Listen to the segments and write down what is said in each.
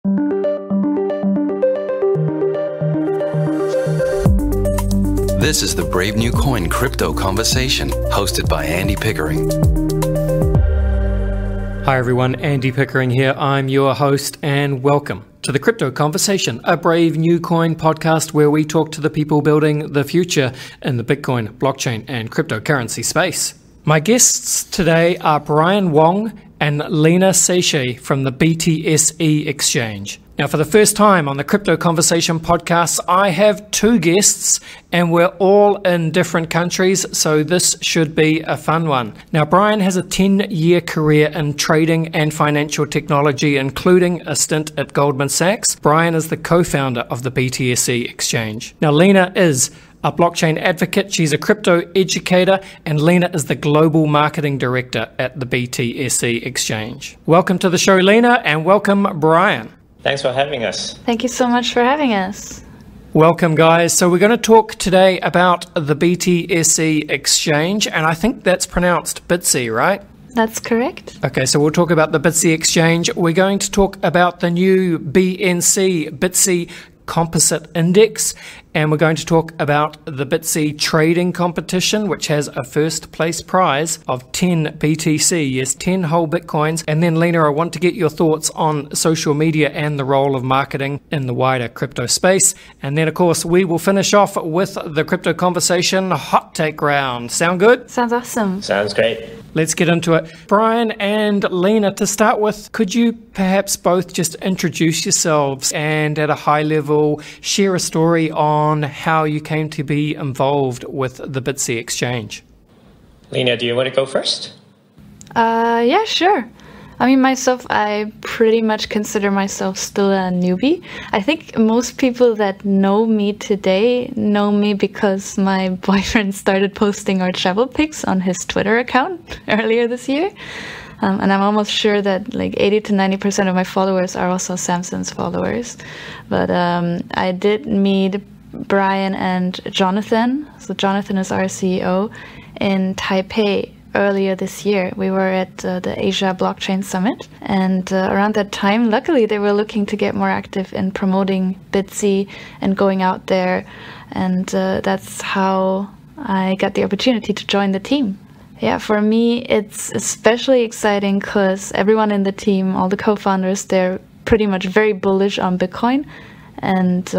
This is the Brave New Coin Crypto Conversation, hosted by Andy Pickering. Hi everyone, Andy Pickering here. I'm your host and welcome to the Crypto Conversation, a Brave New Coin podcast where we talk to the people building the future in the Bitcoin, blockchain and cryptocurrency space. My guests today are Brian Wong and Lena Seiche from the BTSE exchange. Now, for the first time on the Crypto Conversation podcast, I have two guests and we're all in different countries, so this should be a fun one. Now, Brian has a 10-year career in trading and financial technology, including a stint at Goldman Sachs. Brian is the co-founder of the BTSE exchange. Now, Lena is a blockchain advocate, she's a crypto educator, and Lena is the global marketing director at the BTSE exchange. Welcome to the show, Lena, and welcome, Brian. Thanks for having us. Thank you so much for having us. Welcome, guys. So we're going to talk today about the BTSE exchange, and I think that's pronounced BTSE, right? That's correct. Okay, so we'll talk about the BTSE exchange. We're going to talk about the new BTSE Composite Index, and we're going to talk about the BTSE trading competition, which has a first place prize of 10 BTC, yes, 10 whole Bitcoins. And then, Lena, I want to get your thoughts on social media and the role of marketing in the wider crypto space. And then, of course, we will finish off with the Crypto Conversation hot take round. Sound good? Sounds awesome. Sounds great. Let's get into it. Brian and Lena, to start with, could you perhaps both just introduce yourselves and at a high level share a story on how you came to be involved with the BTSE exchange? Lena, do you want to go first? Yeah, sure. I mean, myself, I pretty much consider myself still a newbie. I think most people that know me today know me because my boyfriend started posting our travel pics on his Twitter account earlier this year. And I'm almost sure that like 80 to 90% of my followers are also Samson's followers. But I did meet Brian and Jonathan. So Jonathan is our CEO in Taipei earlier this year. We were at the Asia Blockchain Summit, and around that time, luckily, they were looking to get more active in promoting BTSE and going out there, and that's how I got the opportunity to join the team. Yeah, for me, it's especially exciting because everyone in the team, all the co-founders, they're pretty much very bullish on Bitcoin and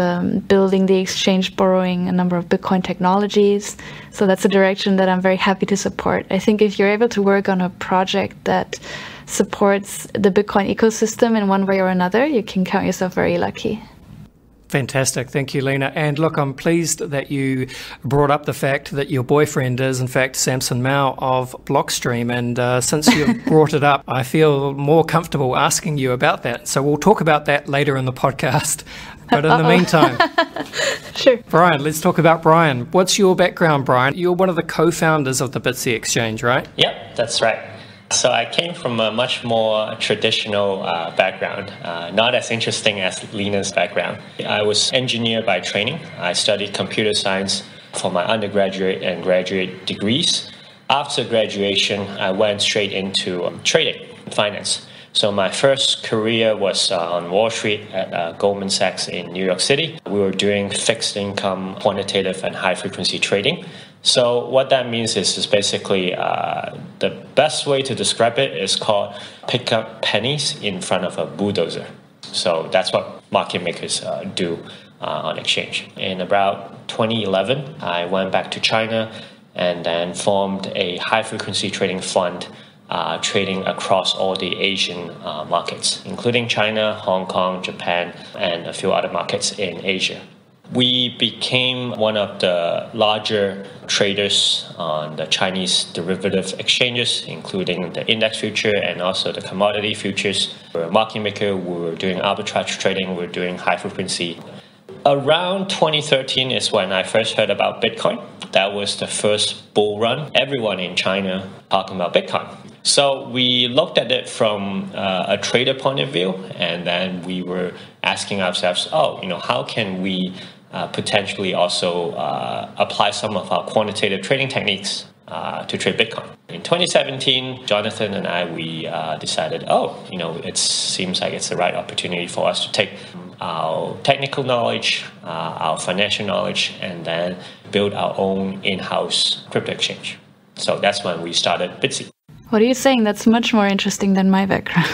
building the exchange, borrowing a number of Bitcoin technologies. So that's a direction that I'm very happy to support. I think if you're able to work on a project that supports the Bitcoin ecosystem in one way or another, you can count yourself very lucky. Fantastic. Thank you, Lena. And look, I'm pleased that you brought up the fact that your boyfriend is, in fact, Samson Mao of Blockstream. And since you've brought it up, I feel more comfortable asking you about that. So we'll talk about that later in the podcast. But in the meantime, Sure. Brian, let's talk about Brian. What's your background, Brian? You're one of the co-founders of the BTSE exchange, right? Yep, that's right. So I came from a much more traditional background, not as interesting as Lena's background. I was engineer by training. I studied computer science for my undergraduate and graduate degrees. After graduation, I went straight into trading, finance. So my first career was on Wall Street at Goldman Sachs in New York City. We were doing fixed income, quantitative and high frequency trading. So what that means is basically the best way to describe it is called pick up pennies in front of a bulldozer. So that's what market makers do on exchange. In about 2011, I went back to China and then formed a high frequency trading fund trading across all the Asian markets, including China, Hong Kong, Japan, and a few other markets in Asia. We became one of the larger traders on the Chinese derivative exchanges, including the index future and also the commodity futures. We're a market maker, we were doing arbitrage trading, we were doing high frequency. Around 2013 is when I first heard about Bitcoin. That was the first bull run. Everyone in China talking about Bitcoin. So we looked at it from a trader point of view, and then we were asking ourselves, how can we potentially also apply some of our quantitative trading techniques to trade Bitcoin. In 2017, Jonathan and I, we decided, it seems like it's the right opportunity for us to take our technical knowledge, our financial knowledge, and then build our own in-house crypto exchange. So that's when we started BTSE. What are you saying? That's much more interesting than my background.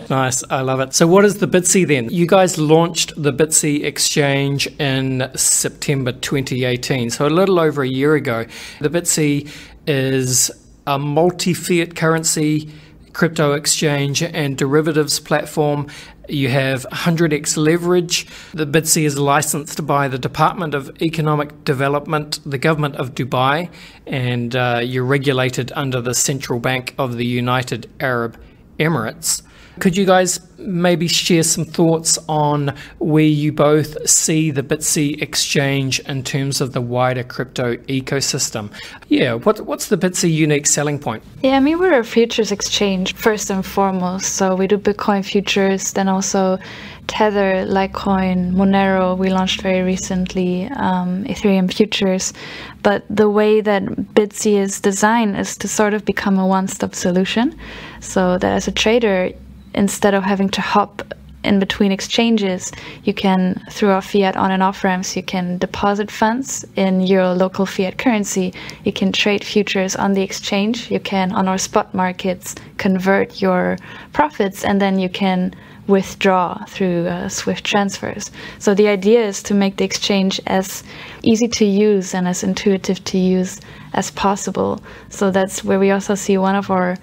Nice. I love it. So what is the BTSE then? You guys launched the BTSE exchange in September 2018, so a little over a year ago. The BTSE is a multi-fiat currency crypto exchange and derivatives platform. You have 100x leverage. The BTSE is licensed by the Department of Economic Development, the government of Dubai, and you're regulated under the Central Bank of the United Arab Emirates. Could you guys maybe share some thoughts on where you both see the BTSE exchange in terms of the wider crypto ecosystem? Yeah, what's the BTSE unique selling point? Yeah, I mean, we're a futures exchange first and foremost. So we do Bitcoin futures, then also Tether, Litecoin, Monero, we launched very recently, Ethereum futures. But the way that BTSE is designed is to sort of become a one-stop solution. So that as a trader, instead of having to hop in between exchanges, you can, through our fiat on and off ramps, you can deposit funds in your local fiat currency. You can trade futures on the exchange. You can, on our spot markets, convert your profits, and then you can withdraw through Swift transfers. So the idea is to make the exchange as easy to use and as intuitive to use as possible. So that's where we also see one of our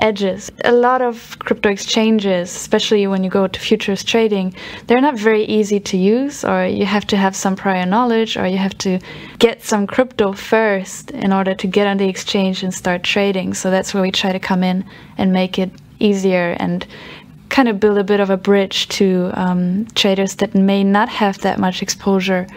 edges. A lot of crypto exchanges, especially when you go to futures trading, they're not very easy to use, or you have to have some prior knowledge, or you have to get some crypto first in order to get on the exchange and start trading. So that's where we try to come in and make it easier and kind of build a bit of a bridge to traders that may not have that much exposure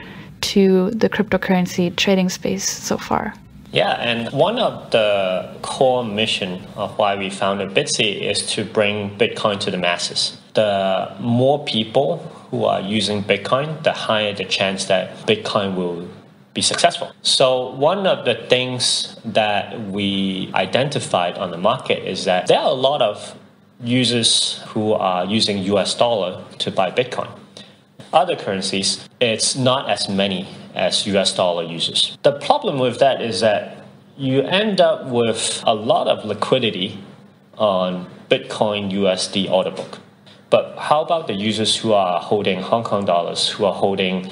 to the cryptocurrency trading space so far. Yeah, and one of the core mission of why we founded BTSE is to bring Bitcoin to the masses. The more people who are using Bitcoin, the higher the chance that Bitcoin will be successful. So one of the things that we identified on the market is that there are a lot of users who are using US dollar to buy Bitcoin. Other currencies, it's not as many as US dollar users. The problem with that is that you end up with a lot of liquidity on Bitcoin USD order book. But how about the users who are holding Hong Kong dollars, who are holding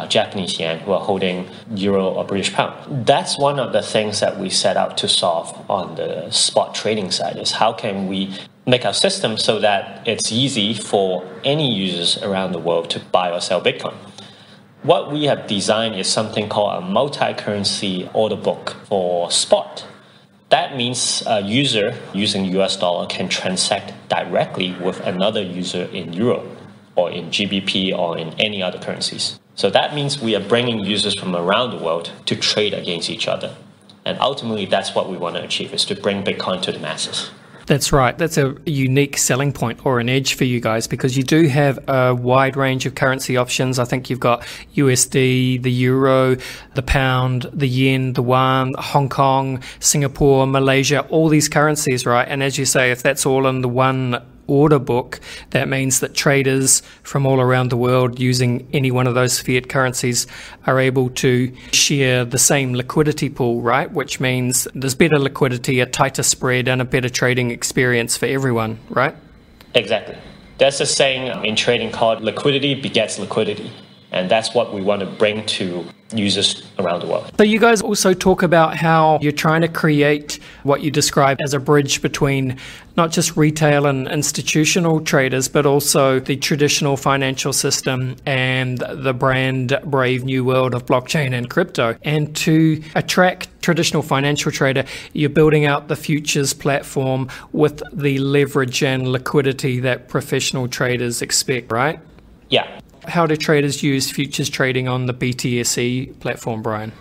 Japanese yen, who are holding euro or British pound? That's one of the things that we set out to solve on the spot trading side, is how can we make our system so that it's easy for any users around the world to buy or sell Bitcoin. What we have designed is something called a multi-currency order book for spot. That means a user using US dollar can transact directly with another user in euro or in GBP or in any other currencies. So that means we are bringing users from around the world to trade against each other. And ultimately, that's what we want to achieve, is to bring Bitcoin to the masses. That's right. That's a unique selling point or an edge for you guys, because you do have a wide range of currency options. I think you've got USD, the euro, the pound, the yen, the yuan, Hong Kong, Singapore, Malaysia, all these currencies, right? And as you say, if that's all in the one order book, that means that traders from all around the world using any one of those fiat currencies are able to share the same liquidity pool, right? Which means there's better liquidity, a tighter spread, and a better trading experience for everyone, right? Exactly. There's a saying in trading called liquidity begets liquidity. And that's what we want to bring to users around the world. So you guys also talk about how you're trying to create what you describe as a bridge between not just retail and institutional traders, but also the traditional financial system and the brand brave new world of blockchain and crypto. And to attract traditional financial trader, you're building out the futures platform with the leverage and liquidity that professional traders expect, right? Yeah. How do traders use futures trading on the BTSE platform, Brian?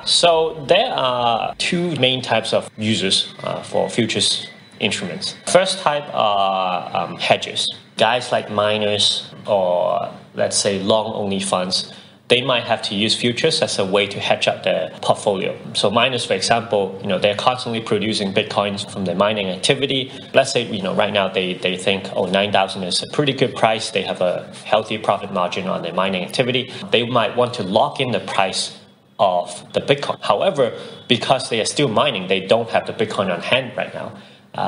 So there are two main types of users for futures instruments. First type are hedges. Guys like miners or, let's say, long-only funds, they might have to use futures as a way to hedge up their portfolio. So miners, for example, they're constantly producing Bitcoins from their mining activity. Let's say, right now they think, 9,000 is a pretty good price. They have a healthy profit margin on their mining activity. They might want to lock in the price of the Bitcoin. However, because they are still mining, they don't have the Bitcoin on hand right now.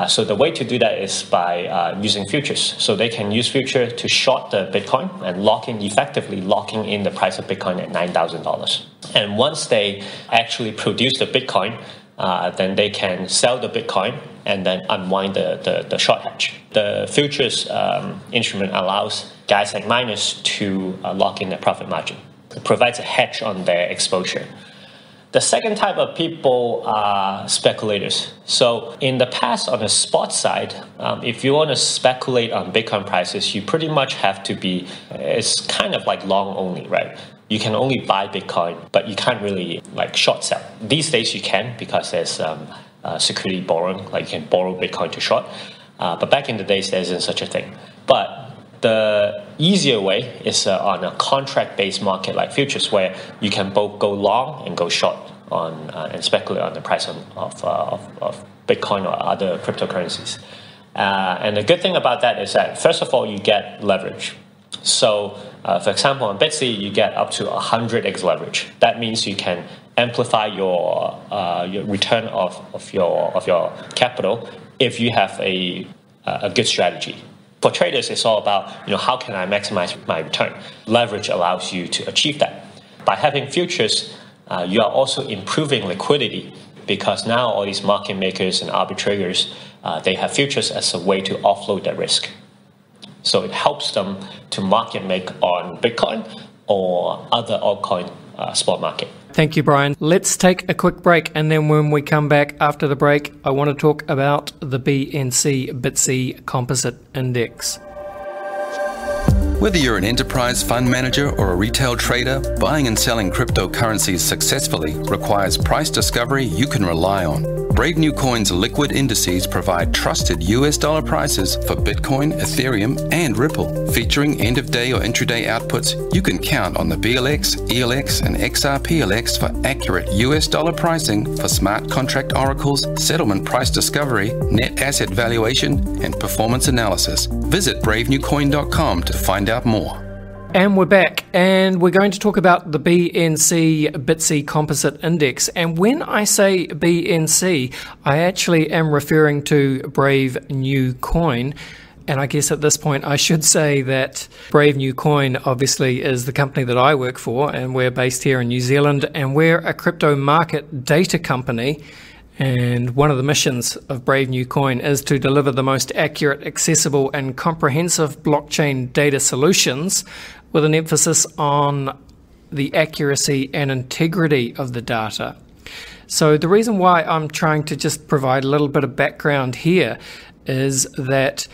So the way to do that is by using futures. So they can use future to short the Bitcoin and effectively locking in the price of Bitcoin at $9,000. And once they actually produce the Bitcoin, then they can sell the Bitcoin and then unwind the short hedge. The futures instrument allows guys like miners to lock in their profit margin. It provides a hedge on their exposure. The second type of people are speculators. So in the past, on the spot side, if you want to speculate on Bitcoin prices, you pretty much have to be, it's kind of like long only, right? You can only buy Bitcoin, but you can't really short sell. These days you can because there's security borrowing, like you can borrow Bitcoin to short. But back in the days, there isn't such a thing. But the easier way is on a contract-based market like futures, where you can both go long and go short on and speculate on the price of Bitcoin or other cryptocurrencies. And the good thing about that is that, first of all, you get leverage. So, for example, on BTSE, you get up to 100x leverage. That means you can amplify your return of your capital if you have a good strategy. For traders, it's all about, how can I maximize my return? Leverage allows you to achieve that. By having futures, you are also improving liquidity, because now all these market makers and arbitrators, they have futures as a way to offload their risk. So it helps them to market make on Bitcoin or other altcoin spot market. Thank you, Brian. Let's take a quick break, and then when we come back after the break, I want to talk about the BTSE Composite Index. Whether you're an enterprise fund manager or a retail trader, buying and selling cryptocurrencies successfully requires price discovery you can rely on. Brave New Coin's liquid indices provide trusted US dollar prices for Bitcoin, Ethereum, and Ripple. Featuring end-of-day or intraday outputs, you can count on the BLX, ELX, and XRPLX for accurate US dollar pricing for smart contract oracles, settlement price discovery, net asset valuation, and performance analysis. Visit bravenewcoin.com to find out more. And we're back, and we're going to talk about the BTSE Composite Index. And when I say BNC, I actually am referring to Brave New Coin. And I guess at this point I should say that Brave New Coin obviously is the company that I work for, and we're based here in New Zealand, and we're a crypto market data company. And one of the missions of Brave New Coin is to deliver the most accurate, accessible, and comprehensive blockchain data solutions, with an emphasis on the accuracy and integrity of the data. So the reason why I'm trying to just provide a little bit of background here is that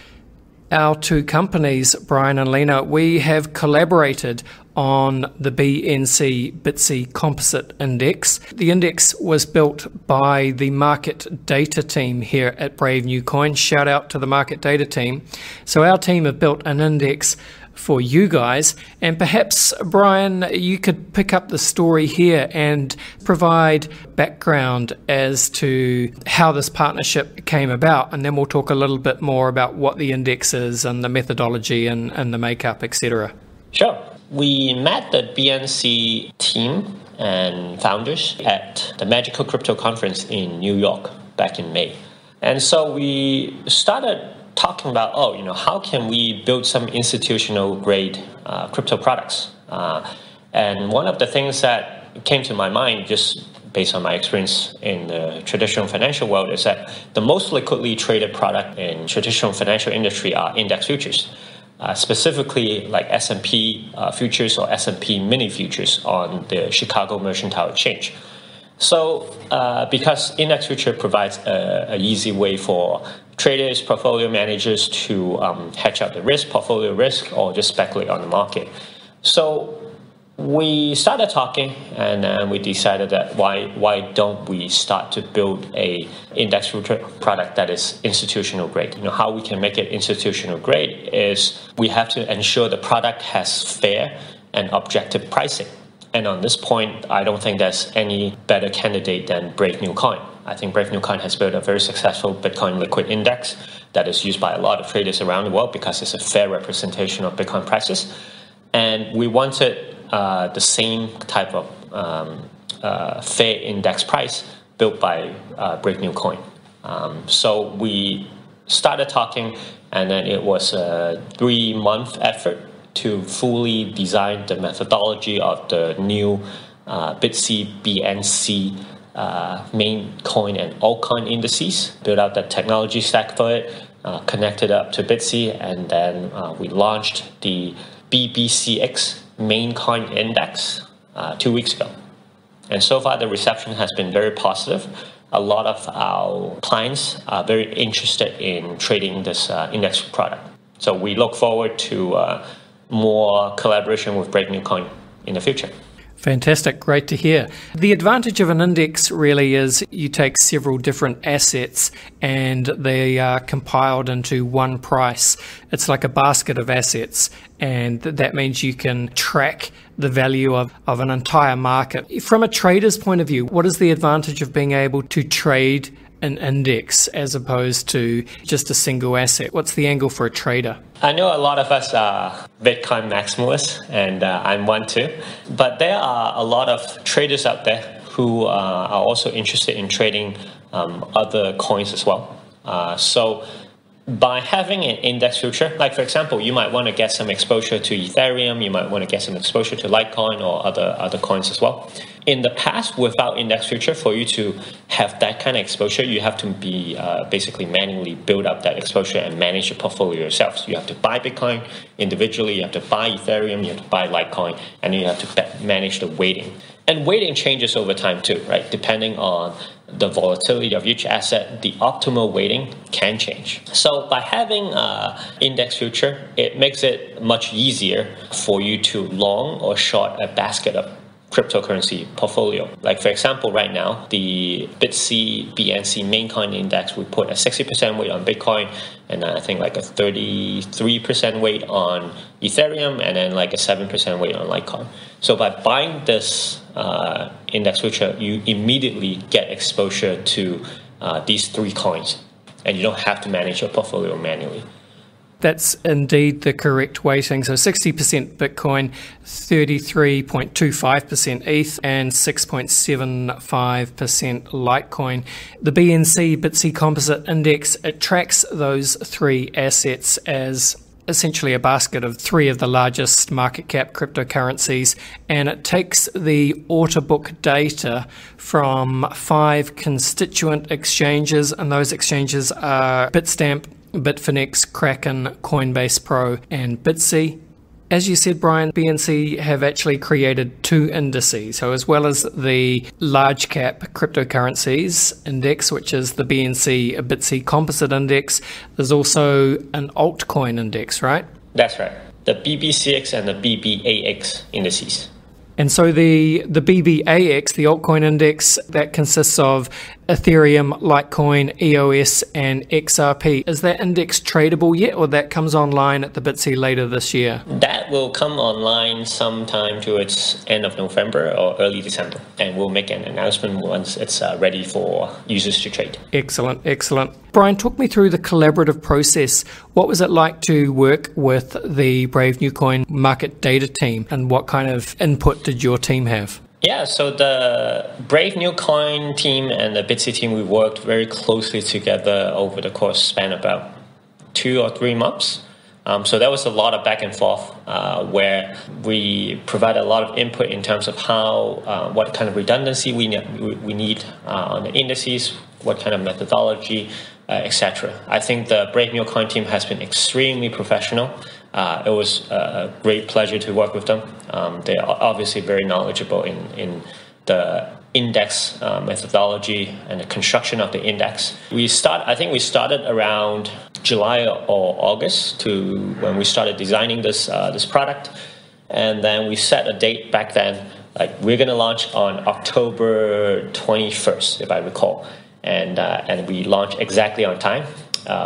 our two companies, Brian and Lena, we have collaborated on the BTSE Composite Index. The index was built by the market data team here at Brave New Coin. Shout out to the market data team. So our team have built an index for you guys, and perhaps, Brian, you could pick up the story here and provide background as to how this partnership came about, and then we'll talk a little bit more about what the index is and the methodology and the makeup, etc. Sure. We met the BNC team and founders at the Magical Crypto Conference in New York back in May. And so we started talking about, how can we build some institutional grade crypto products? And one of the things that came to my mind, just based on my experience in the traditional financial world, is that the most liquidly traded product in traditional financial industry are index futures, specifically like S&P futures or S&P mini futures on the Chicago Mercantile Exchange. So because index future provides an easy way for traders, portfolio managers to hedge out the risk, portfolio risk, or just speculate on the market. So we started talking, and we decided that why don't we start to build a index future product that is institutional grade? How we can make it institutional grade is we have to ensure the product has fair and objective pricing. And on this point, I don't think there's any better candidate than Brave New Coin. I think Brave New Coin has built a very successful Bitcoin liquid index that is used by a lot of traders around the world because it's a fair representation of Bitcoin prices. And we wanted the same type of fair index price built by Brave New Coin. So we started talking, and then it was a 3-month effort to fully design the methodology of the new BTSE, BNC main coin and altcoin indices, build out the technology stack for it, connected up to BTSE, and then we launched the BBCX main coin index 2 weeks ago. And so far, the reception has been very positive. A lot of our clients are very interested in trading this index product. So we look forward to more collaboration with Brave New Coin in the future. Fantastic. Great to hear. The advantage of an index really is you take several different assets and they are compiled into one price. It's like a basket of assets, and that means you can track the value of an entire market. From a trader's point of view, what is the advantage of being able to trade an index as opposed to just a single asset? What's the angle for a trader? I know a lot of us are Bitcoin maximalists, and I'm one too. But there are a lot of traders out there who are also interested in trading other coins as well. So by having an index future, like for example, you might want to get some exposure to Ethereum, you might want to get some exposure to Litecoin or other coins as well. In the past, without index future, for you to have that kind of exposure, you have to be basically manually build up that exposure and manage your portfolio yourself. So you have to buy Bitcoin individually, you have to buy Ethereum, you have to buy Litecoin, and you have to manage the weighting. And weighting changes over time too, right? Depending on the volatility of each asset, the optimal weighting can change. So by having index future, it makes it much easier for you to long or short a basket of cryptocurrency portfolio. Like for example, right now, the BTSE BNC main coin index, we put a 60% weight on Bitcoin, and I think like a 33% weight on Ethereum, and then like a 7% weight on Litecoin. So by buying this index future, you immediately get exposure to these 3 coins, and you don't have to manage your portfolio manually. That's indeed the correct weighting. So 60% Bitcoin, 33.25% ETH, and 6.75% Litecoin. The BNC BTSE Composite Index, it tracks those 3 assets as essentially a basket of 3 of the largest market cap cryptocurrencies, and it takes the order book data from 5 constituent exchanges, and those exchanges are Bitstamp, Bitfinex, Kraken, Coinbase Pro, and BTSE. As you said, Brian, BNC have actually created 2 indices. So as well as the large cap cryptocurrencies index, which is the BNC BTSE Composite Index, there's also an altcoin index, right? That's right. The BBCX and the BBAX indices. And so the BBAX, the altcoin index, that consists of Ethereum, Litecoin, EOS, and XRP. Is that index tradable yet, or that comes online at the BTSE later this year? That will come online sometime towards end of November or early December, and we'll make an announcement once it's ready for users to trade. Excellent, excellent. Brian, talk me through the collaborative process. What was it like to work with the Brave New Coin market data team, and what kind of input did your team have? Yeah, so the Brave New Coin team and the BTSE team, we worked very closely together over the course span about 2 or 3 months. So there was a lot of back and forth where we provided a lot of input in terms of how, what kind of redundancy we need on the indices, what kind of methodology, etc. I think the Brave New Coin team has been extremely professional. It was a great pleasure to work with them. They are obviously very knowledgeable in the index methodology and the construction of the index. I think we started around July or August when we started designing this product, and then we set a date back then. Like we're going to launch on October 21st, if I recall, and we launched exactly on time.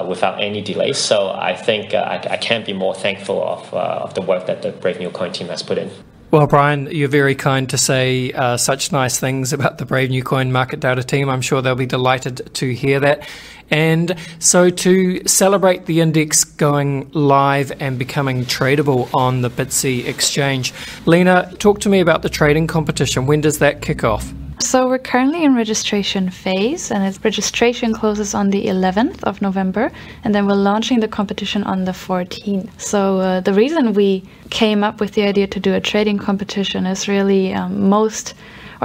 Without any delays. So I think I can't be more thankful of the work that the Brave New Coin team has put in. Well, Brian, you're very kind to say such nice things about the Brave New Coin market data team. I'm sure they'll be delighted to hear that. And so to celebrate the index going live and becoming tradable on the BTSE exchange, Lena, talk to me about the trading competition. When does that kick off? So we're currently in registration phase, and registration closes on the 11th of November, and then we're launching the competition on the 14th. So the reason we came up with the idea to do a trading competition is really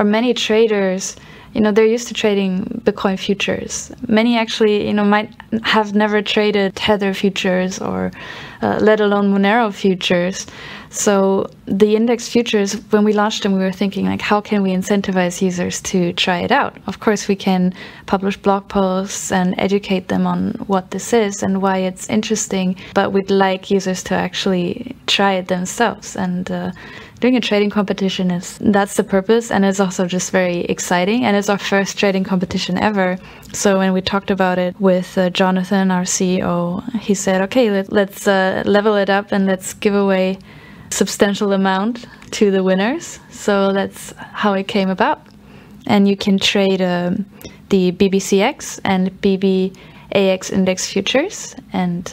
many traders, they're used to trading Bitcoin futures. Many actually, might have never traded Tether futures or let alone Monero futures. So the index futures, when we launched them, we were thinking, how can we incentivize users to try it out? Of course, we can publish blog posts and educate them on what this is and why it's interesting, but we'd like users to actually try it themselves. And doing a trading competition that's the purpose, and it's also just very exciting, and it's our first trading competition ever. So when we talked about it with Jonathan, our CEO, he said, okay, let's level it up and let's give away substantial amount to the winners. So that's how it came about. And you can trade the BBCX and BBAX index futures and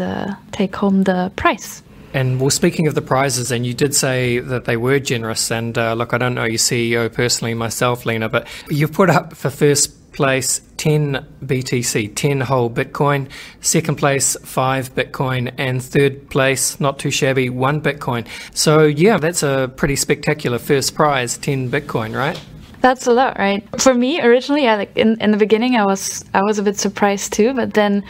take home the prize. And well, speaking of the prizes, and you did say that they were generous, and look, I don't know your CEO personally myself, Lena, but you've put up for first place 10 BTC, 10 whole Bitcoin, second place 5 Bitcoin, and third place, not too shabby, 1 Bitcoin. So yeah, that's a pretty spectacular first prize, 10 Bitcoin, right? That's a lot, right? For me, originally, in the beginning, I was a bit surprised too, but then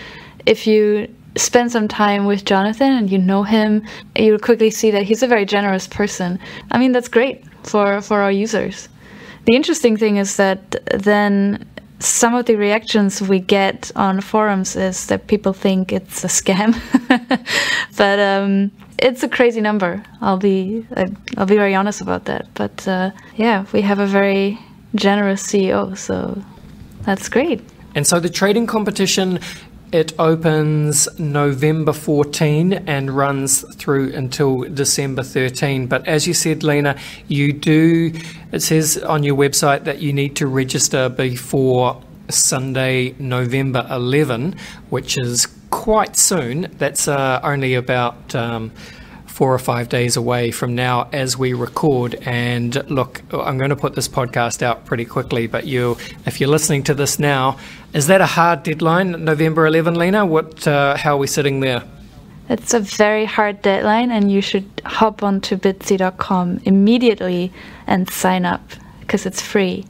if you spend some time with Jonathan and you know him, you'll quickly see that he's a very generous person. I mean, that's great for our users. The interesting thing is that then some of the reactions we get on forums is that people think it's a scam, but it's a crazy number. I'll be very honest about that. But yeah, we have a very generous CEO, so that's great. And so the trading competition, it opens November 14 and runs through until December 13. But as you said, Lena, it says on your website that you need to register before Sunday, November 11, which is quite soon. That's only about 4 or 5 days away from now as we record. And look, I'm going to put this podcast out pretty quickly, but if you're listening to this now, is that a hard deadline, November 11, Lena? How are we sitting there? It's a very hard deadline, and you should hop onto BTSE.com immediately and sign up because it's free.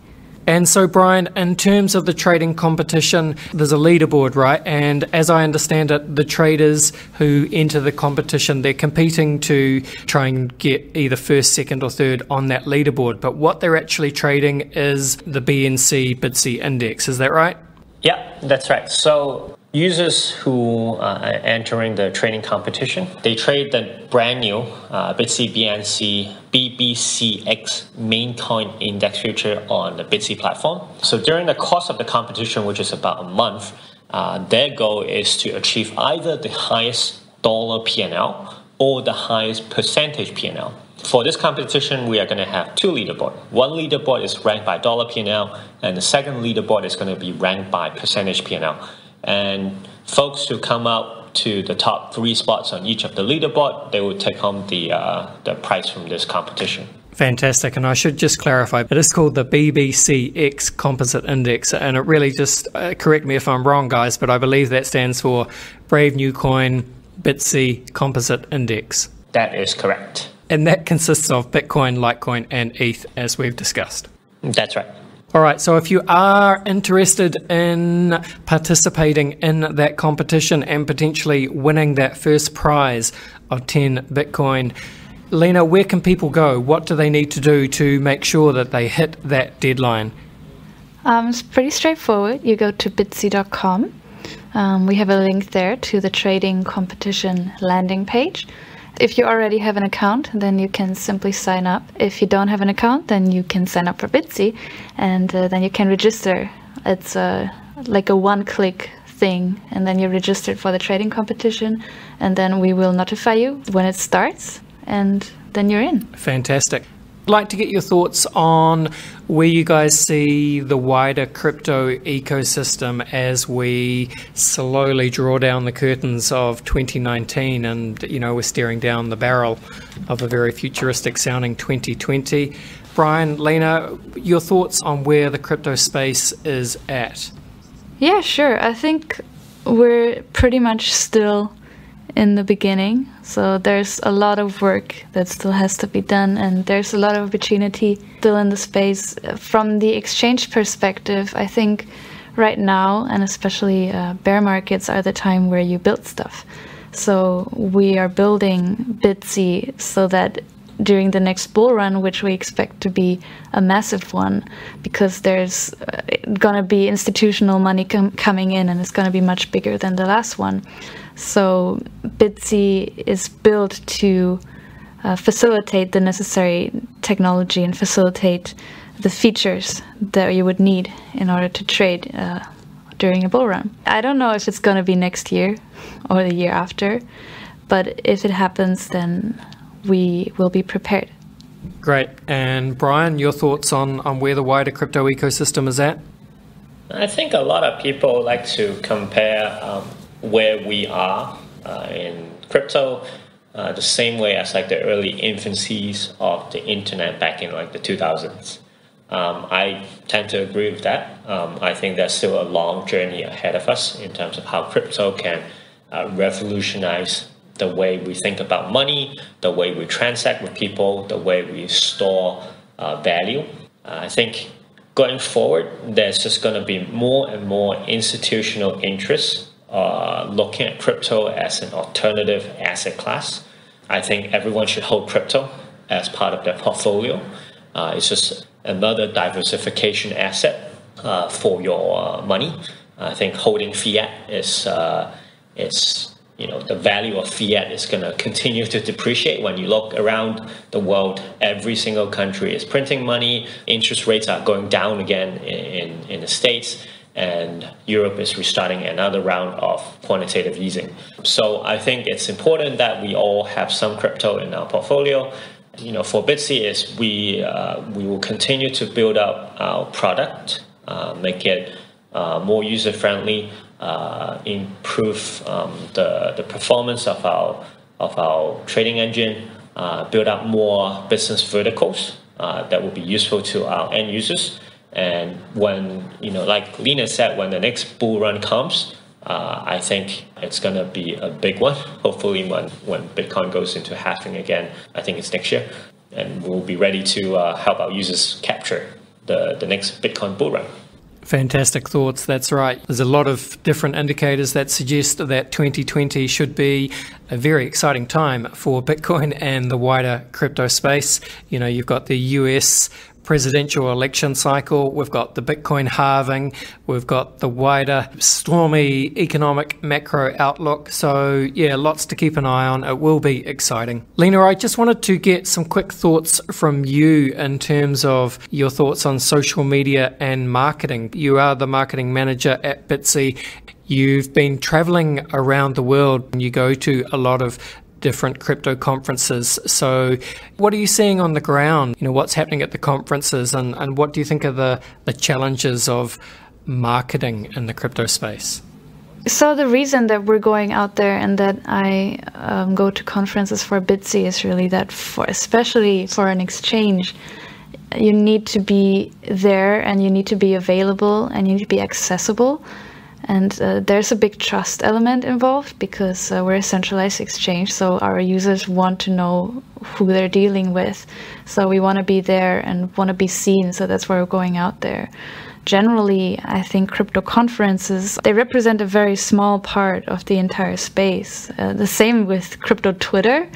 And so, Brian, in terms of the trading competition, there's a leaderboard, right? And as I understand it, the traders who enter the competition, they're competing to try and get either first, second, or third on that leaderboard. But what they're actually trading is the BNC BTSE index. Is that right? Yeah, that's right. So users who are entering the trading competition, they trade the brand new BTSE BNC BBCX main coin index future on the BTSE platform. So during the course of the competition, which is about a month, their goal is to achieve either the highest dollar P&L or the highest percentage P&L. For this competition, we are going to have 2 leaderboards. One leaderboard is ranked by dollar P&L, and the second leaderboard is going to be ranked by percentage P&L. And folks who come out to the top 3 spots on each of the leaderboard, they will take home the prize from this competition. Fantastic. And I should just clarify, it is called the BBCX Composite Index. And it really just, correct me if I'm wrong, guys, but I believe that stands for Brave New Coin BTSE Composite Index. That is correct. And that consists of Bitcoin, Litecoin, and ETH, as we've discussed. That's right. All right, so if you are interested in participating in that competition and potentially winning that first prize of 10 Bitcoin, Lena, where can people go? What do they need to do to make sure that they hit that deadline? It's pretty straightforward. You go to BTSE.com. We have a link there to the trading competition landing page. If you already have an account, then you can simply sign up. If you don't have an account, then you can sign up for BTSE, and then you can register. It's like a one-click thing, and then you're registered for the trading competition, and then we will notify you when it starts, and then you're in. Fantastic. I'd like to get your thoughts on where you guys see the wider crypto ecosystem as we slowly draw down the curtains of 2019 and, we're staring down the barrel of a very futuristic sounding 2020. Brian, Lena, your thoughts on where the crypto space is at? Yeah, sure. I think we're pretty much still in the beginning. So there's a lot of work that still has to be done, and there's a lot of opportunity still in the space. From the exchange perspective, I think right now, and especially bear markets, are the time where you build stuff. So we are building BTSE so that during the next bull run, which we expect to be a massive one, because there's going to be institutional money coming in, and it's going to be much bigger than the last one. So BTSE is built to facilitate the necessary technology and facilitate the features that you would need in order to trade during a bull run. I don't know if it's going to be next year or the year after, but if it happens, then we will be prepared. Great. And Brian, your thoughts on where the wider crypto ecosystem is at? I think a lot of people like to compare where we are in crypto the same way as like the early infancies of the internet back in like the 2000s. I tend to agree with that. I think there's still a long journey ahead of us in terms of how crypto can revolutionize the way we think about money, the way we transact with people, the way we store value. I think going forward, there's just going to be more and more institutional interest looking at crypto as an alternative asset class. I think everyone should hold crypto as part of their portfolio. It's just another diversification asset for your money. I think holding fiat is the value of fiat is going to continue to depreciate. When you look around the world, every single country is printing money. Interest rates are going down again in the States, and Europe is restarting another round of quantitative easing. So I think it's important that we all have some crypto in our portfolio. For BTSE, we will continue to build up our product, make it more user-friendly, improve the performance of our trading engine, build up more business verticals that will be useful to our end users. And when, like Lena said, when the next bull run comes, I think it's going to be a big one. Hopefully when Bitcoin goes into halving again, I think it's next year. And we'll be ready to help our users capture the next Bitcoin bull run. Fantastic thoughts. That's right. There's a lot of different indicators that suggest that 2020 should be a very exciting time for Bitcoin and the wider crypto space. You've got the US presidential election cycle, we've got the Bitcoin halving, we've got the wider stormy economic macro outlook. So yeah, lots to keep an eye on. It will be exciting. Lena, I just wanted to get some quick thoughts from you in terms of your thoughts on social media and marketing. You are the marketing manager at BTSE. You've been traveling around the world and you go to a lot of different crypto conferences. So what are you seeing on the ground? What's happening at the conferences, and what do you think are the challenges of marketing in the crypto space? So the reason that we're going out there and that I go to conferences for BTSE is really that especially for an exchange, you need to be there and you need to be available and you need to be accessible. And there's a big trust element involved because we're a centralized exchange, so our users want to know who they're dealing with. So we want to be there and want to be seen, so that's why we're going out there. Generally, I think crypto conferences, they represent a very small part of the entire space. The same with crypto Twitter.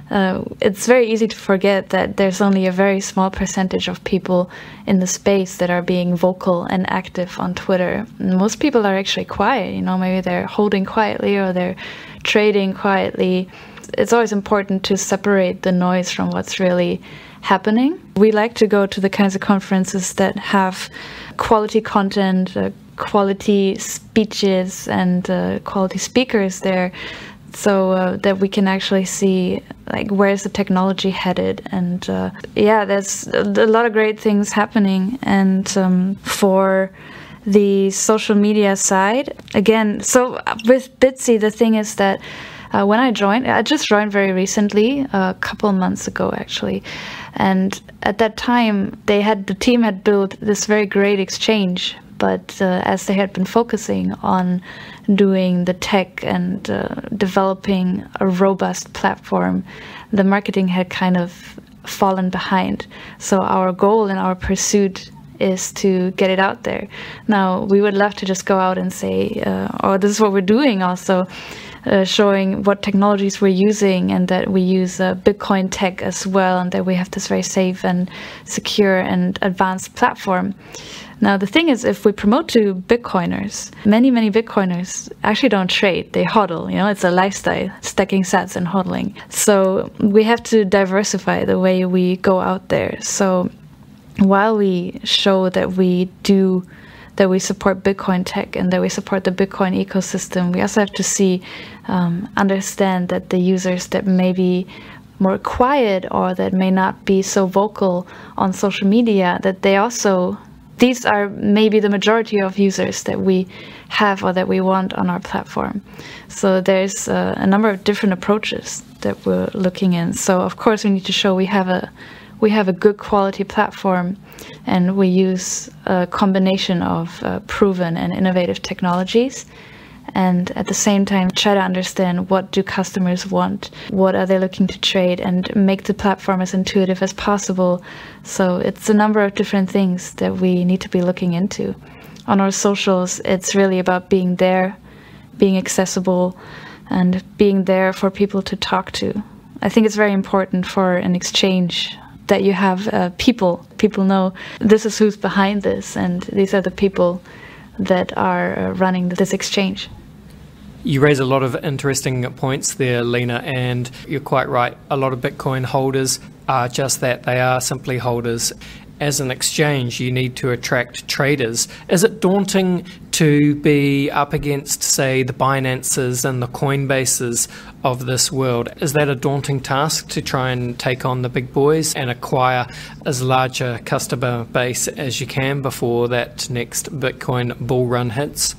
It's very easy to forget that there's only a very small percentage of people in the space that are being vocal and active on Twitter. Most people are actually quiet, maybe they're holding quietly or they're trading quietly. It's always important to separate the noise from what's really happening. We like to go to the kinds of conferences that have quality content, quality speeches and quality speakers there so that we can actually see like where's the technology headed. And there's a lot of great things happening. And for the social media side, again, so with BTSE, the thing is that when I just joined very recently, a couple months ago actually, and at that time the team had built this very great exchange, but as they had been focusing on doing the tech and developing a robust platform, the marketing had kind of fallen behind. So our goal and our pursuit is to get it out there. Now, we would love to just go out and say, this is what we're doing also, showing what technologies we're using, and that we use Bitcoin tech as well, and that we have this very safe and secure and advanced platform. Now, the thing is, if we promote to Bitcoiners, many Bitcoiners actually don't trade. They hodl. It's a lifestyle, stacking sats and hodling. So we have to diversify the way we go out there. So while we show that we support Bitcoin tech and that we support the Bitcoin ecosystem, we also have to understand that the users that may be more quiet or that may not be so vocal on social media, that these are maybe the majority of users that we have or that we want on our platform. So there's a number of different approaches that we're looking in. So of course we need to show we have a good quality platform, and we use a combination of proven and innovative technologies, and at the same time try to understand what do customers want, what are they looking to trade, and make the platform as intuitive as possible. So it's a number of different things that we need to be looking into. On our socials, it's really about being there, being accessible, and being there for people to talk to. I think it's very important for an exchange that you have people know this is who's behind this, and these are the people that are running this exchange. You raise a lot of interesting points there, Lena, and you're quite right. A lot of Bitcoin holders are just that. They are simply holders. As an exchange, you need to attract traders. Is it daunting to be up against, say, the Binances and the Coinbases of this world? Is that a daunting task to try and take on the big boys and acquire as large a customer base as you can before that next Bitcoin bull run hits?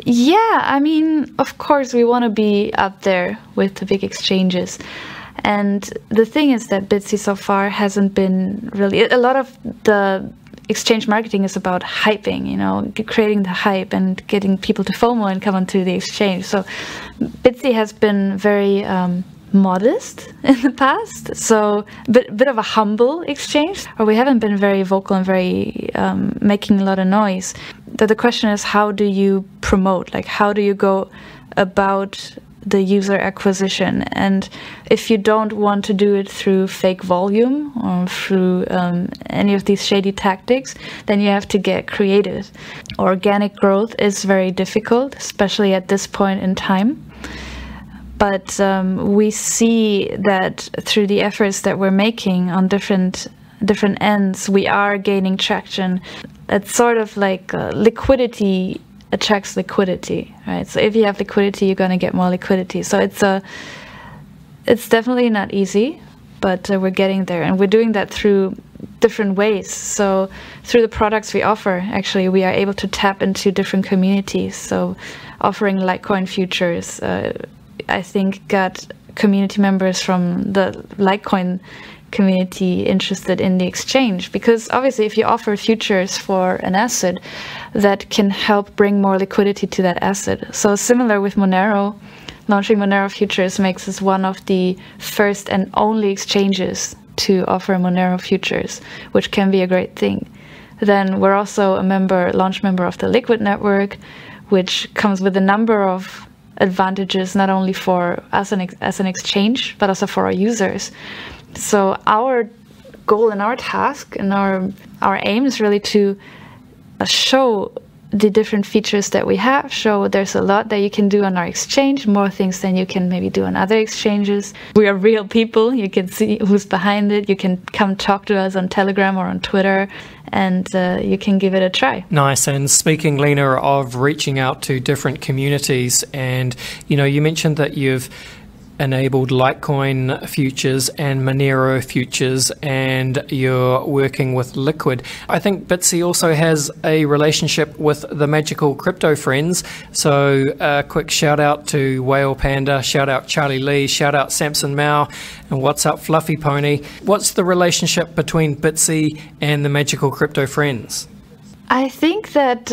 Yeah, I mean, of course, we want to be up there with the big exchanges. And the thing is that BTSE so far hasn't been really... A lot of the exchange marketing is about hyping, creating the hype and getting people to FOMO and come onto the exchange. So BTSE has been very modest in the past, so a bit of a humble exchange, or we haven't been very vocal and very making a lot of noise. The question is, how do you promote? Like, how do you go about the user acquisition? And if you don't want to do it through fake volume or through any of these shady tactics, then you have to get creative. Organic growth is very difficult, especially at this point in time. But we see that through the efforts that we're making on different ends, we are gaining traction. It's sort of like liquidity attracts liquidity, right? So if you have liquidity, you're going to get more liquidity. So it's definitely not easy, but we're getting there, and we're doing that through different ways. So through the products we offer, actually, we are able to tap into different communities. So offering Litecoin futures, I think got community members from the Litecoin community interested in the exchange, because obviously if you offer futures for an asset, that can help bring more liquidity to that asset. So similar with Monero, launching Monero futures makes us one of the first and only exchanges to offer Monero futures, which can be a great thing. Then we're also a launch member of the Liquid network, which comes with a number of advantages, not only for us as an exchange, but also for our users. So our goal and our task and our aim is really to show the different features that we have, show there's a lot that you can do on our exchange, more things than you can maybe do on other exchanges. We are real people. You can see who's behind it. You can come talk to us on Telegram or on Twitter, and you can give it a try. Nice. And speaking, Lena, of reaching out to different communities, and you mentioned that you've enabled Litecoin futures and Monero futures, and you're working with Liquid. I think BTSE also has a relationship with the Magical Crypto Friends. So a quick shout out to Whale Panda, shout out Charlie Lee, shout out Samson Mao, and what's up Fluffy Pony. What's the relationship between BTSE and the Magical Crypto Friends? I think that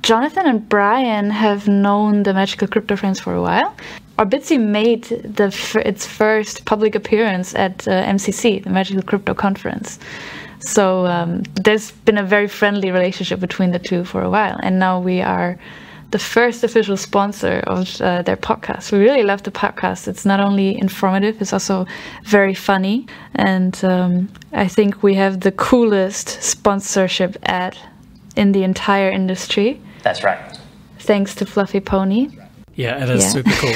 Jonathan and Brian have known the Magical Crypto Friends for a while. Or BTSE made its first public appearance at MCC, the Magical Crypto Conference. So there's been a very friendly relationship between the two for a while. And now we are the first official sponsor of their podcast. We really love the podcast. It's not only informative, it's also very funny. And I think we have the coolest sponsorship ad in the entire industry. That's right. Thanks to Fluffy Pony. Yeah, it is super cool.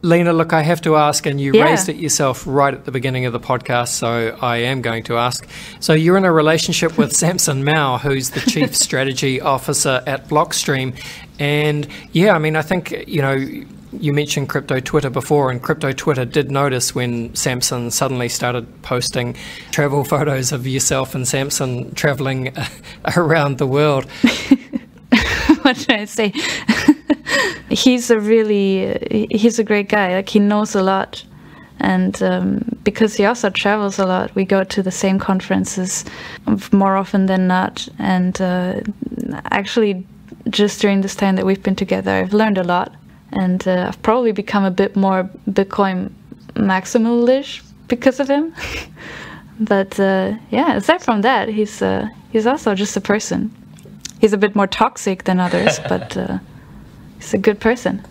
Lena, look, I have to ask, and you raised it yourself right at the beginning of the podcast, so I am going to ask. So you're in a relationship with Samson Mao, who's the Chief Strategy Officer at Blockstream. And yeah, I mean, I think, you mentioned Crypto Twitter before, and Crypto Twitter did notice when Samson suddenly started posting travel photos of yourself and Samson traveling around the world. What should I say? He's a great guy. Like, he knows a lot. And because he also travels a lot, we go to the same conferences more often than not. And actually, just during this time that we've been together, I've learned a lot. And I've probably become a bit more Bitcoin maximal-ish because of him. But aside from that, he's also just a person. He's a bit more toxic than others, but he's a good person.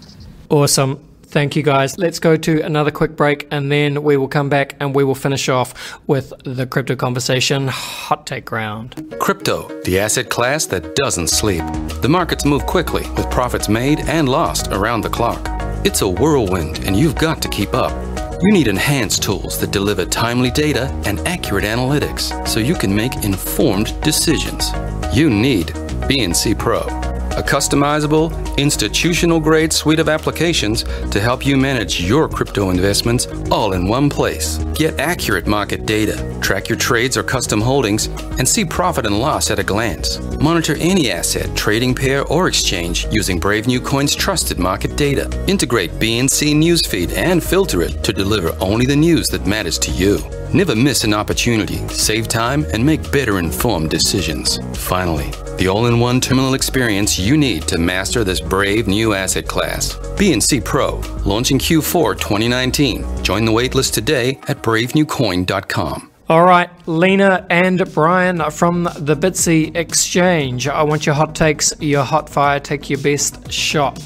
Awesome. Thank you, guys. Let's go to another quick break, and then we will come back and we will finish off with the Crypto Conversation Hot Take Round. Crypto, the asset class that doesn't sleep. The markets move quickly, with profits made and lost around the clock. It's a whirlwind, and you've got to keep up. You need enhanced tools that deliver timely data and accurate analytics so you can make informed decisions. You need BNC Pro, a customizable, institutional-grade suite of applications to help you manage your crypto investments all in one place. Get accurate market data, track your trades or custom holdings, and see profit and loss at a glance. Monitor any asset, trading pair, or exchange using Brave New Coin's trusted market data. Integrate BNC Newsfeed and filter it to deliver only the news that matters to you. Never miss an opportunity, save time, and make better informed decisions. Finally, the all-in-one terminal experience you need to master this brave new asset class. BNC Pro, launching Q4 2019. Join the waitlist today at bravenewcoin.com. All right, Lena and Brian from the BTSE Exchange. I want your hot takes, your hot fire, take your best shot.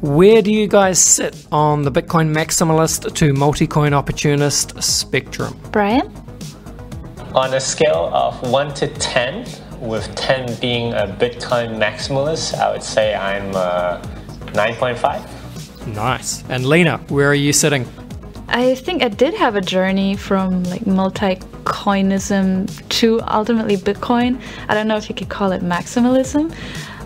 Where do you guys sit on the Bitcoin maximalist to multi-coin opportunist spectrum? Brian? On a scale of 1 to 10, with 10 being a Bitcoin maximalist, I would say I'm 9.5. Nice. And Lena, where are you sitting? I think I did have a journey from like multi-coinism to ultimately Bitcoin. I don't know if you could call it maximalism.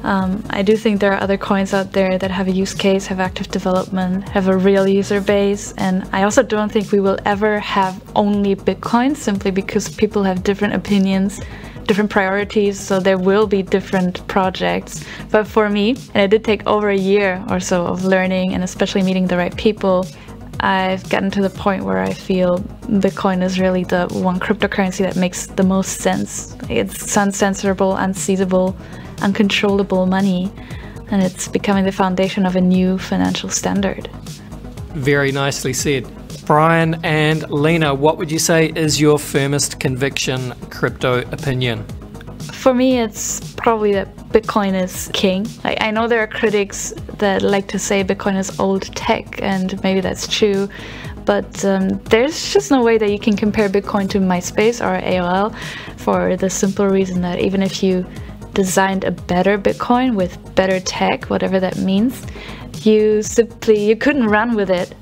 I do think there are other coins out there that have a use case, have active development, have a real user base, and I also don't think we will ever have only Bitcoin simply because people have different opinions, different priorities, so there will be different projects. But for me, and it did take over a year or so of learning and especially meeting the right people, I've gotten to the point where I feel Bitcoin is really the one cryptocurrency that makes the most sense. It's uncensorable, unseizable, uncontrollable money, and it's becoming the foundation of a new financial standard. Very nicely said. Brian and Lena, what would you say is your firmest conviction crypto opinion? For me, it's probably that Bitcoin is king. I know there are critics that like to say Bitcoin is old tech, and maybe that's true, but there's just no way that you can compare Bitcoin to MySpace or AOL for the simple reason that even if you designed a better Bitcoin with better tech, whatever that means, you couldn't run with it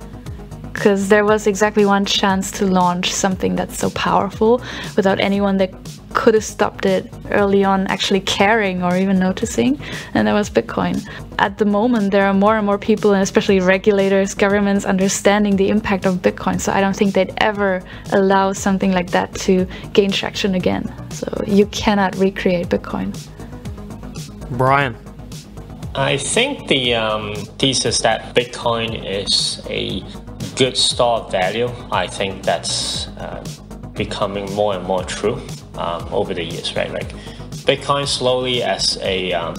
because there was exactly one chance to launch something that's so powerful without anyone that could have stopped it early on actually caring or even noticing, and that was Bitcoin. At the moment, there are more and more people, and especially regulators, governments, understanding the impact of Bitcoin, so I don't think they'd ever allow something like that to gain traction again. So you cannot recreate Bitcoin. Brian? I think the thesis that Bitcoin is a good store of value, I think that's becoming more and more true over the years, right? Like Bitcoin slowly as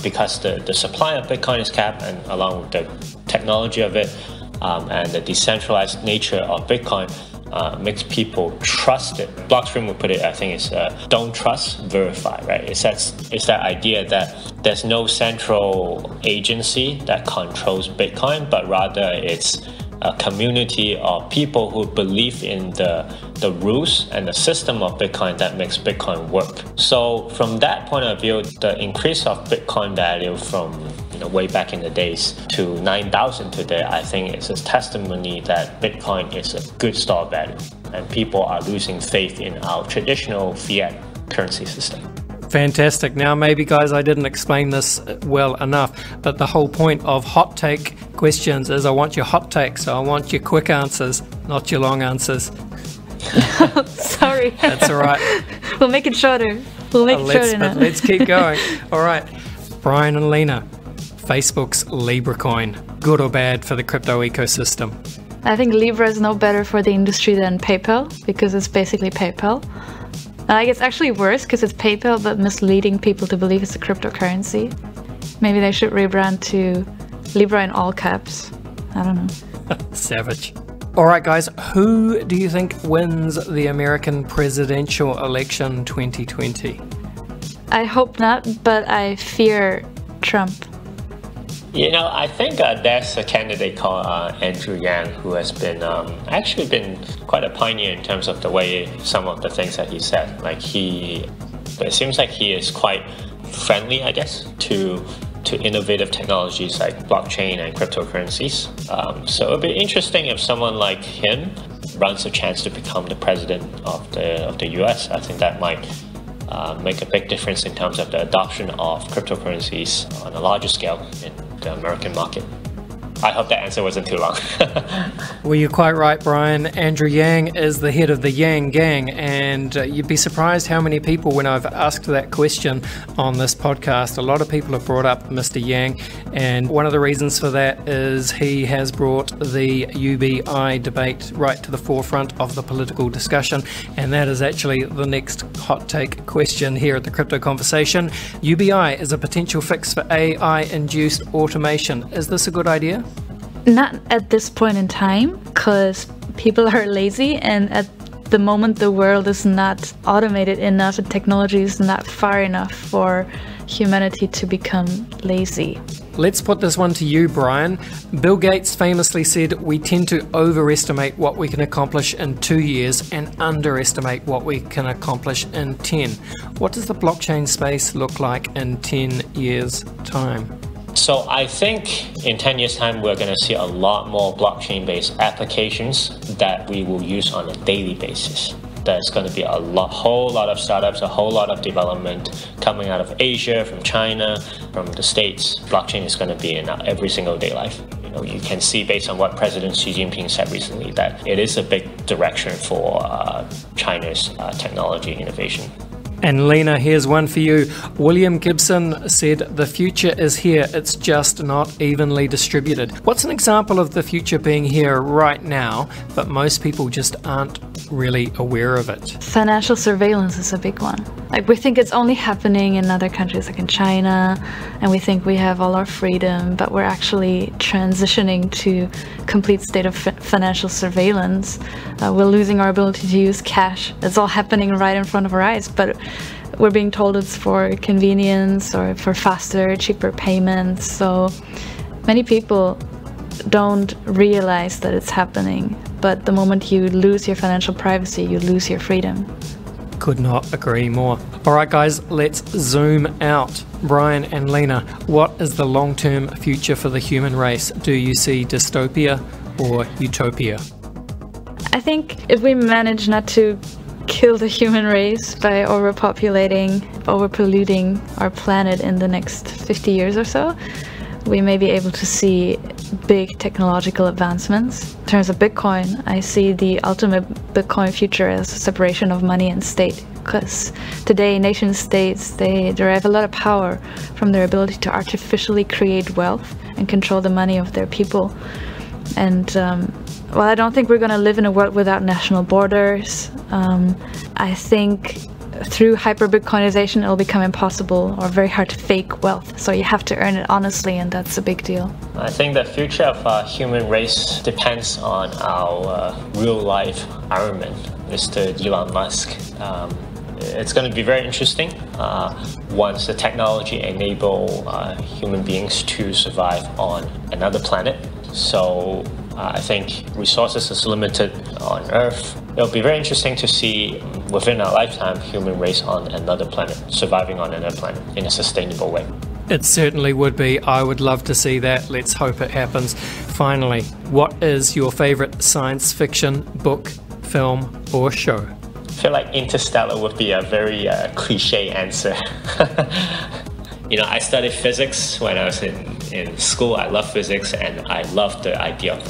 because the supply of Bitcoin is capped, and along with the technology of it and the decentralized nature of Bitcoin makes people trust it. Blockstream would put it, I think, is don't trust, verify, right? It's that idea that there's no central agency that controls Bitcoin, but rather it's a community of people who believe in the rules and the system of Bitcoin that makes Bitcoin work. So from that point of view, the increase of Bitcoin value from way back in the days to 9,000 today, I think it's a testimony that Bitcoin is a good store of value, and people are losing faith in our traditional fiat currency system. Fantastic. Now, maybe, guys, I didn't explain this well enough, but the whole point of hot take questions is I want your hot takes, so I want your quick answers, not your long answers. Sorry. That's all right. We'll make it shorter. Let's keep going. All right. Brian and Lena, Facebook's Libre coin, good or bad for the crypto ecosystem? I think Libre is no better for the industry than PayPal, because it's basically PayPal. Like, it's actually worse because it's PayPal, but misleading people to believe it's a cryptocurrency. Maybe they should rebrand to Libre in all caps. I don't know. Savage. All right, guys, who do you think wins the American presidential election 2020? I hope not, but I fear Trump. I think there's a candidate called Andrew Yang, who has been actually been quite a pioneer in terms of the way some of the things that he said. Like it seems like he is quite friendly, I guess, to innovative technologies like blockchain and cryptocurrencies. So it'll be interesting if someone like him runs a chance to become the president of the US. I think that might make a big difference in terms of the adoption of cryptocurrencies on a larger scale in the American market. I hope that answer wasn't too long. Well, you're quite right, Brian. Andrew Yang is the head of the Yang Gang, and you'd be surprised how many people, when I've asked that question on this podcast, a lot of people have brought up Mr. Yang, and one of the reasons for that is he has brought the UBI debate right to the forefront of the political discussion, and that is actually the next hot take question here at the Crypto Conversation. UBI is a potential fix for AI-induced automation. Is this a good idea? Not at this point in time, because people are lazy, and at the moment the world is not automated enough and technology is not far enough for humanity to become lazy. Let's put this one to you, Brian. Bill Gates famously said we tend to overestimate what we can accomplish in 2 years and underestimate what we can accomplish in 10. What does the blockchain space look like in 10 years' time? So I think in 10 years' time, we're going to see a lot more blockchain-based applications that we will use on a daily basis. There's going to be whole lot of startups, a whole lot of development coming out of Asia, from China, from the States. Blockchain is going to be in our every single day life. You can see based on what President Xi Jinping said recently that it is a big direction for China's technology innovation. And Lena, here's one for you. William Gibson said, the future is here, it's just not evenly distributed. What's an example of the future being here right now, but most people just aren't really aware of it? Financial surveillance is a big one. Like, we think it's only happening in other countries like in China, and we think we have all our freedom, but we're actually transitioning to complete state of financial surveillance. We're losing our ability to use cash. It's all happening right in front of our eyes, but we're being told it's for convenience or for faster, cheaper payments. So many people don't realize that it's happening, but the moment you lose your financial privacy, you lose your freedom. Could not agree more. All right, guys, let's zoom out. Brian and Lena, what is the long-term future for the human race? Do you see dystopia or utopia? I think if we manage not to kill the human race by overpopulating, overpolluting our planet in the next 50 years or so, we may be able to see big technological advancements. In terms of Bitcoin, I see the ultimate Bitcoin future as a separation of money and state, because today nation states, they derive a lot of power from their ability to artificially create wealth and control the money of their people. And well, I don't think we're going to live in a world without national borders. I think through hyper-Bitcoinization, it'll become impossible or very hard to fake wealth. So you have to earn it honestly, and that's a big deal. I think the future of our human race depends on our real-life environment, Mr. Elon Musk. It's going to be very interesting once the technology enable human beings to survive on another planet. So I think resources is limited on Earth. It'll be very interesting to see within our lifetime human race on another planet, surviving on another planet in a sustainable way. It certainly would be. I would love to see that. Let's hope it happens. Finally, what is your favourite science fiction book, film, or show? I feel like Interstellar would be a very cliche answer. You know, I studied physics when I was in school. I love physics, and I love the idea of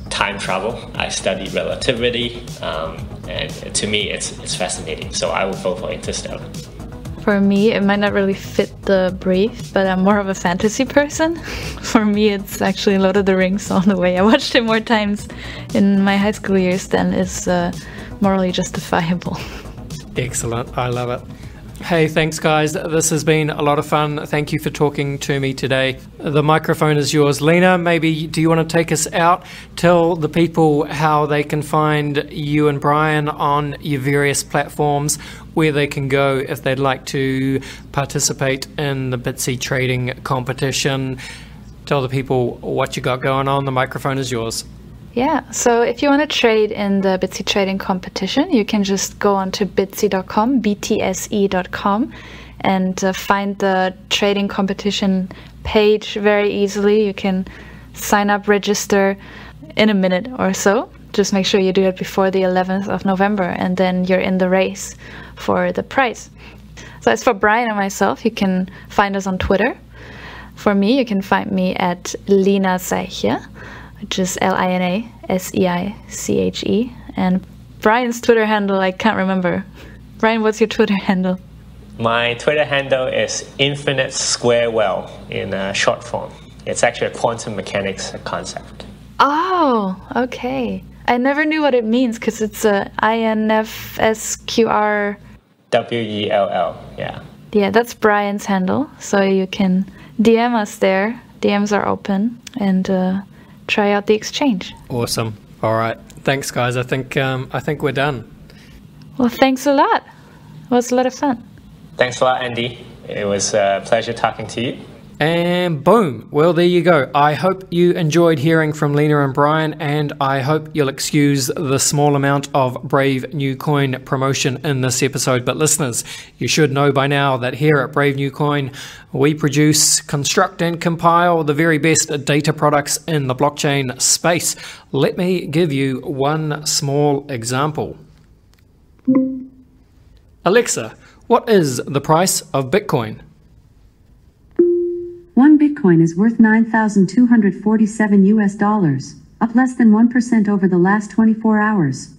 time travel. I studied relativity, and to me, it's fascinating. So I would vote for Interstellar. For me, it might not really fit the brief, but I'm more of a fantasy person. For me, it's actually Lord of the Rings all the way. I watched it more times in my high school years than is morally justifiable. Excellent. I love it. Hey, thanks guys. This has been a lot of fun. Thank you for talking to me today. The microphone is yours. Lena, maybe do you want to take us out? Tell the people how they can find you and Brian on your various platforms, where they can go if they'd like to participate in the BTSE trading competition. Tell the people what you got going on. The microphone is yours. Yeah, so if you want to trade in the BTSE trading competition, you can just go on to BTSE.com, BTSE.com, and find the trading competition page very easily. You can sign up, register in a minute or so. Just make sure you do it before the 11th of November, and then you're in the race for the prize. So as for Brian and myself, you can find us on Twitter. For me, you can find me at Lena Seiche, which is Lina Seiche. And Brian's Twitter handle, I can't remember. Brian, what's your Twitter handle? My Twitter handle is Infinite Square Well in short form. It's actually a quantum mechanics concept. Oh, okay. I never knew what it means because it's a INFSQR. WELL, yeah. Yeah, that's Brian's handle. So you can DM us there. DMs are open, and try out the exchange. Awesome. All right. Thanks, guys. I think we're done. Well, thanks a lot. It was a lot of fun. Thanks a lot, Andy. It was a pleasure talking to you. And boom. Well, there you go. I hope you enjoyed hearing from Lena and Brian, and I hope you'll excuse the small amount of Brave New Coin promotion in this episode. But listeners, you should know by now that here at Brave New Coin, we produce, construct and compile the very best data products in the blockchain space. Let me give you one small example. Alexa, what is the price of Bitcoin? One Bitcoin is worth $9,247 up less than 1% over the last 24 hours.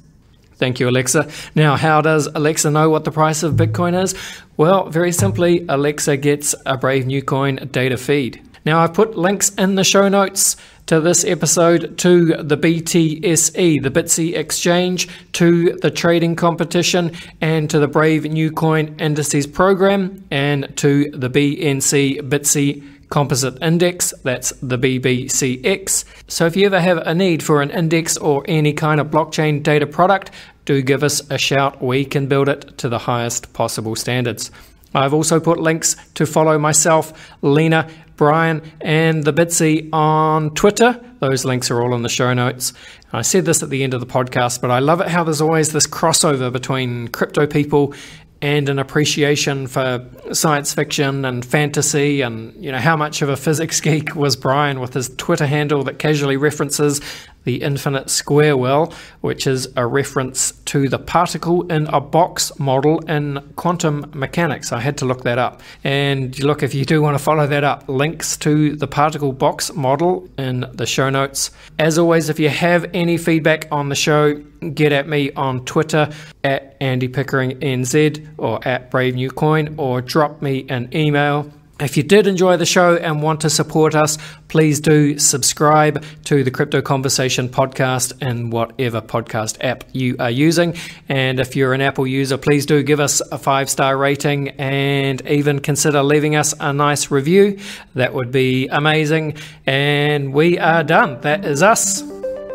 Thank you, Alexa. Now, how does Alexa know what the price of Bitcoin is? Well, very simply, Alexa gets a Brave New Coin data feed. Now, I've put links in the show notes to this episode to the BTSE, the BTSE exchange, to the trading competition, and to the Brave New Coin indices program, and to the BNC BTSE Composite Index, that's the BBCX. So if you ever have a need for an index or any kind of blockchain data product, do give us a shout. We can build it to the highest possible standards. I've also put links to follow myself, Lena, Brian, and the BTSE on Twitter. Those links are all in the show notes. I said this at the end of the podcast, but I love it how there's always this crossover between crypto people and an appreciation for science fiction and fantasy. And, you know, how much of a physics geek was Brian with his Twitter handle that casually references the infinite square well, which is a reference to the particle in a box model in quantum mechanics. I had to look that up. And look, if you do want to follow that up, links to the particle box model in the show notes. As always, if you have any feedback on the show, get at me on Twitter at AndyPickeringNZ or at Brave New Coin, or drop me an email. If you did enjoy the show and want to support us, please do subscribe to the Crypto Conversation podcast in whatever podcast app you are using. And if you're an Apple user, please do give us a 5-star rating and even consider leaving us a nice review. That would be amazing. And we are done. That is us.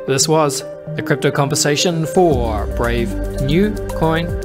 This was the Crypto Conversation for Brave New Coin